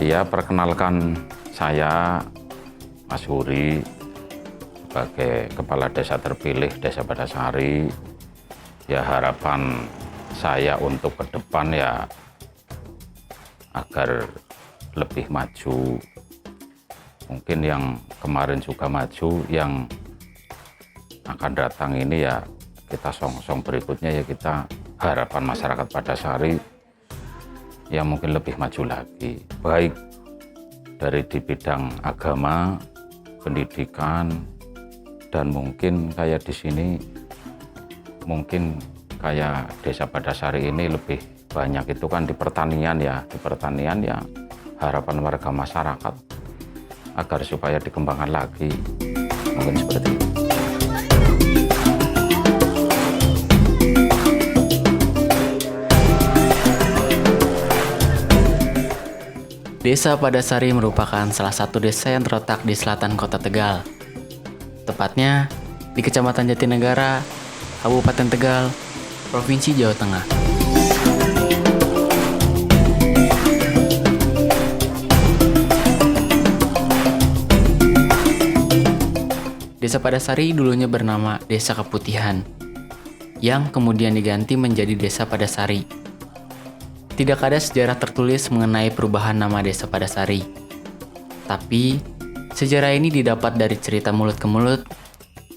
Ya, perkenalkan saya Mas Huri sebagai Kepala Desa terpilih Desa Padasari. Ya, harapan saya untuk ke depan ya agar lebih maju. Mungkin yang kemarin juga maju, yang akan datang ini ya kita song-song berikutnya ya kita harapan masyarakat Padasari yang mungkin lebih maju lagi, baik dari di bidang agama, pendidikan, dan mungkin kayak di sini mungkin kayak Desa Padasari ini lebih banyak itu kan di pertanian ya, harapan warga masyarakat agar supaya dikembangkan lagi, mungkin seperti itu. Desa Padasari merupakan salah satu desa yang terletak di selatan kota Tegal. Tepatnya di Kecamatan Jatinegara, Kabupaten Tegal, Provinsi Jawa Tengah. Desa Padasari dulunya bernama Desa Keputihan, yang kemudian diganti menjadi Desa Padasari. Tidak ada sejarah tertulis mengenai perubahan nama Desa Padasari. Tapi, sejarah ini didapat dari cerita mulut ke mulut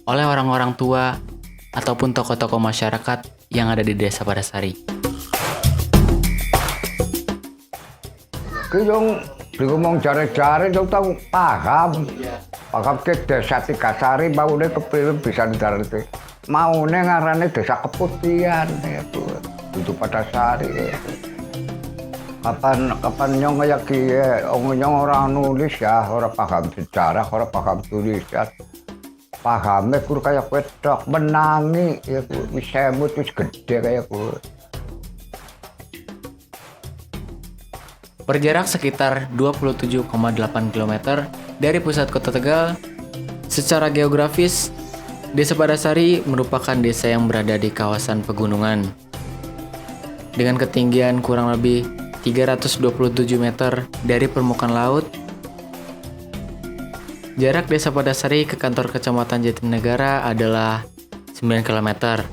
oleh orang-orang tua ataupun tokoh-tokoh masyarakat yang ada di Desa Padasari. Yang ngomong jare-jare dong tahu paham ke Desa Tigasari maune kepilih bisa didarani. Maune ngarane Desa Keputihan ya Bu. Itu Padasari ya. Kapan nyong kayak kiye, nyong orang nulis ya, orang paham sejarah, orang paham tulisan. Pahamnya kur kayak wedok menangi ya Bu, semut wis gede kayak Bu. Berjarak sekitar 27,8 km dari pusat kota Tegal, secara geografis, Desa Padasari merupakan desa yang berada di kawasan pegunungan. Dengan ketinggian kurang lebih 327 meter dari permukaan laut, jarak Desa Padasari ke kantor Kecamatan Jatinegara adalah 9 km.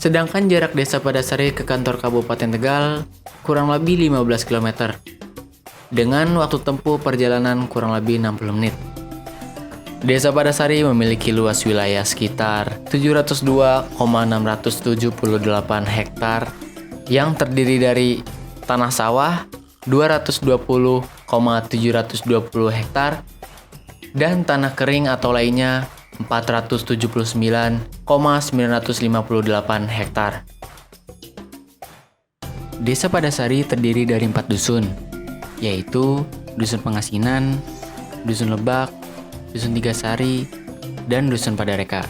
Sedangkan jarak Desa Padasari ke kantor Kabupaten Tegal kurang lebih 15 km. Dengan waktu tempuh perjalanan kurang lebih 60 menit. Desa Padasari memiliki luas wilayah sekitar 702,678 hektar yang terdiri dari tanah sawah 220,720 hektar dan tanah kering atau lainnya 479,958 hektar. Desa Padasari terdiri dari 4 dusun, yaitu Dusun Pengasinan, Dusun Lebak, Dusun Tigasari, dan Dusun Padareka.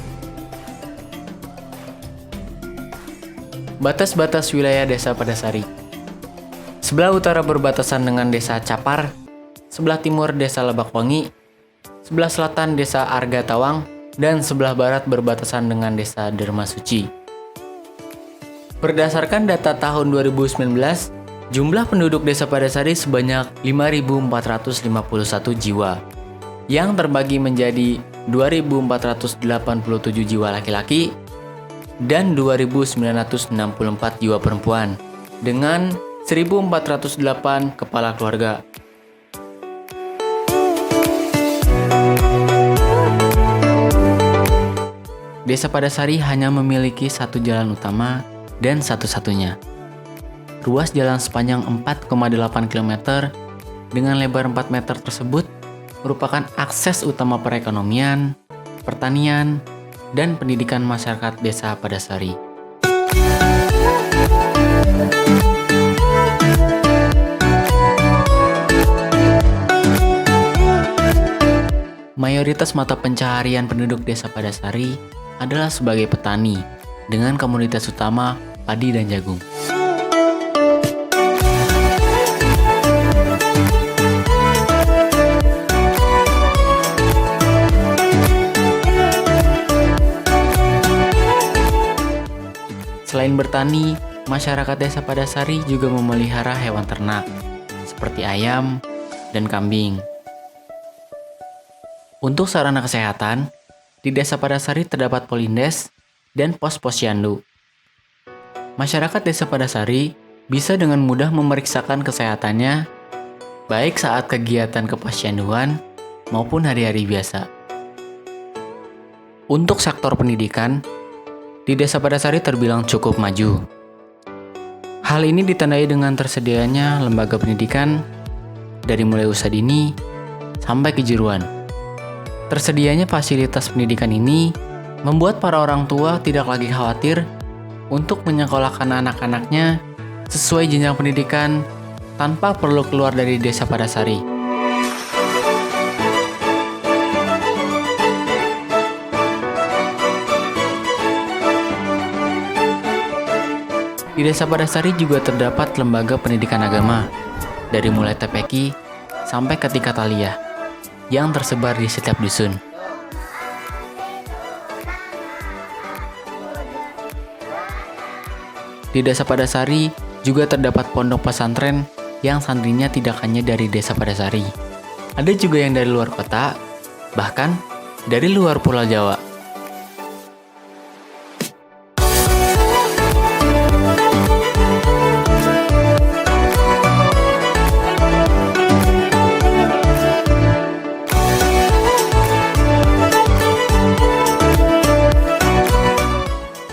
Batas-batas wilayah Desa Padasari. Sebelah utara berbatasan dengan Desa Capar, sebelah timur Desa Lebakwangi, sebelah selatan Desa Arga Tawang, dan sebelah barat berbatasan dengan Desa Dermasuci. Berdasarkan data tahun 2019, jumlah penduduk Desa Padasari sebanyak 5.451 jiwa, yang terbagi menjadi 2.487 jiwa laki-laki dan 2.964 jiwa perempuan, dengan 1.408 kepala keluarga. Desa Padasari hanya memiliki satu jalan utama dan satu-satunya. Ruas jalan sepanjang 4,8 km dengan lebar 4 meter tersebut merupakan akses utama perekonomian, pertanian, dan pendidikan masyarakat Desa Padasari. Mayoritas mata pencaharian penduduk Desa Padasari adalah sebagai petani, dengan komoditas utama padi dan jagung. Selain bertani, masyarakat Desa Padasari juga memelihara hewan ternak seperti ayam, dan kambing. Untuk sarana kesehatan, di Desa Padasari terdapat Polindes dan pos-posyandu. Masyarakat Desa Padasari bisa dengan mudah memeriksakan kesehatannya, baik saat kegiatan keposyanduan maupun hari-hari biasa. Untuk sektor pendidikan, di Desa Padasari terbilang cukup maju. Hal ini ditandai dengan tersedianya lembaga pendidikan dari mulai usia dini sampai kejuruan. Tersedianya fasilitas pendidikan ini membuat para orang tua tidak lagi khawatir untuk menyekolahkan anak-anaknya sesuai jenjang pendidikan tanpa perlu keluar dari Desa Padasari. Di Desa Padasari juga terdapat lembaga pendidikan agama, dari mulai TPQ sampai ke tingkat aliyah, yang tersebar di setiap dusun. Di Desa Padasari juga terdapat pondok pesantren yang santrinya tidak hanya dari Desa Padasari. Ada juga yang dari luar kota, bahkan dari luar Pulau Jawa.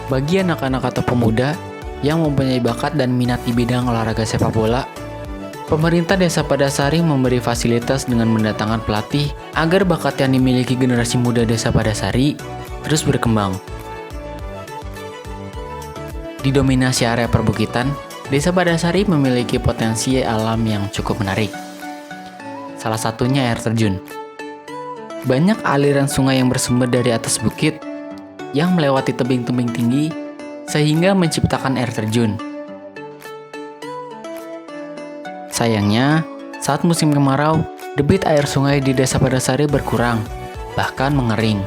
Bagi anak-anak atau pemuda yang mempunyai bakat dan minat di bidang olahraga sepak bola, pemerintah Desa Padasari memberi fasilitas dengan mendatangkan pelatih agar bakat yang dimiliki generasi muda Desa Padasari terus berkembang. Didominasi area perbukitan, Desa Padasari memiliki potensi alam yang cukup menarik. Salah satunya air terjun. Banyak aliran sungai yang bersumber dari atas bukit yang melewati tebing-tebing tinggi sehingga menciptakan air terjun. Sayangnya, saat musim kemarau, debit air sungai di Desa Padasari berkurang, bahkan mengering.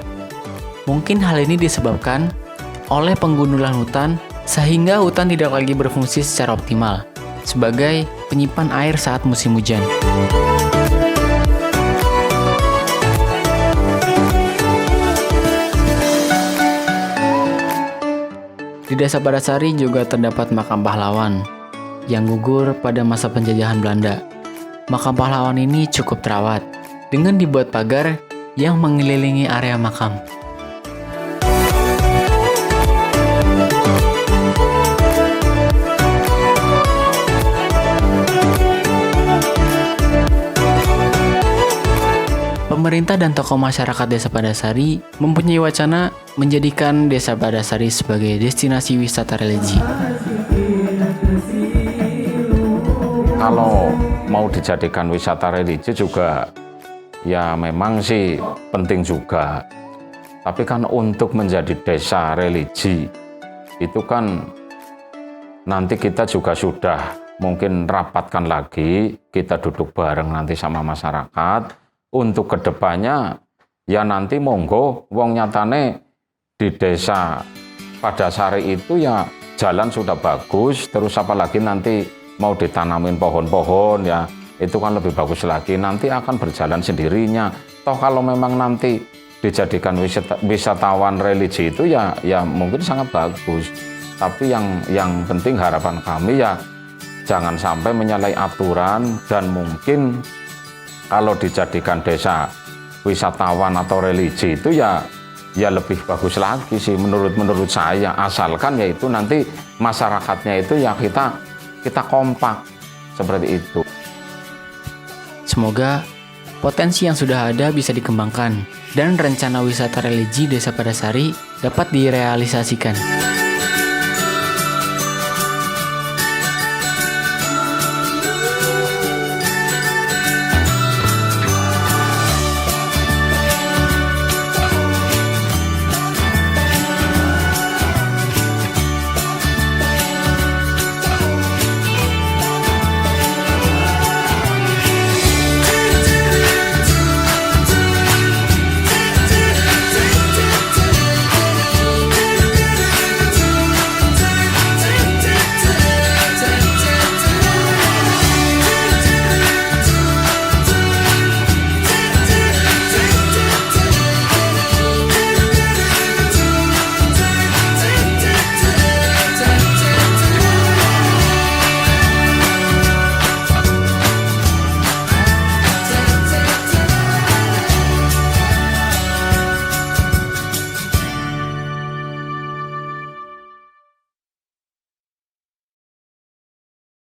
Mungkin hal ini disebabkan oleh penggundulan hutan sehingga hutan tidak lagi berfungsi secara optimal sebagai penyimpan air saat musim hujan. Di Desa Padasari juga terdapat makam pahlawan yang gugur pada masa penjajahan Belanda. Makam pahlawan ini cukup terawat dengan dibuat pagar yang mengelilingi area makam. Pemerintah dan tokoh masyarakat Desa Padasari mempunyai wacana menjadikan Desa Padasari sebagai destinasi wisata religi. Kalau mau dijadikan wisata religi juga ya memang sih penting juga. Tapi kan untuk menjadi desa religi itu kan nanti kita juga sudah mungkin rapatkan lagi, kita duduk bareng nanti sama masyarakat. Untuk kedepannya ya nanti monggo wong nyatane di Desa Padasari itu ya jalan sudah bagus, terus apalagi nanti mau ditanamin pohon-pohon ya itu kan lebih bagus lagi, nanti akan berjalan sendirinya. Toh kalau memang nanti dijadikan wisatawan religi itu ya mungkin sangat bagus. Tapi yang penting harapan kami ya jangan sampai menyalahi aturan, dan mungkin kalau dijadikan desa wisatawan atau religi itu ya lebih bagus lagi sih menurut saya, asalkan yaitu nanti masyarakatnya itu ya kita kompak seperti itu. Semoga potensi yang sudah ada bisa dikembangkan dan rencana wisata religi Desa Padasari dapat direalisasikan.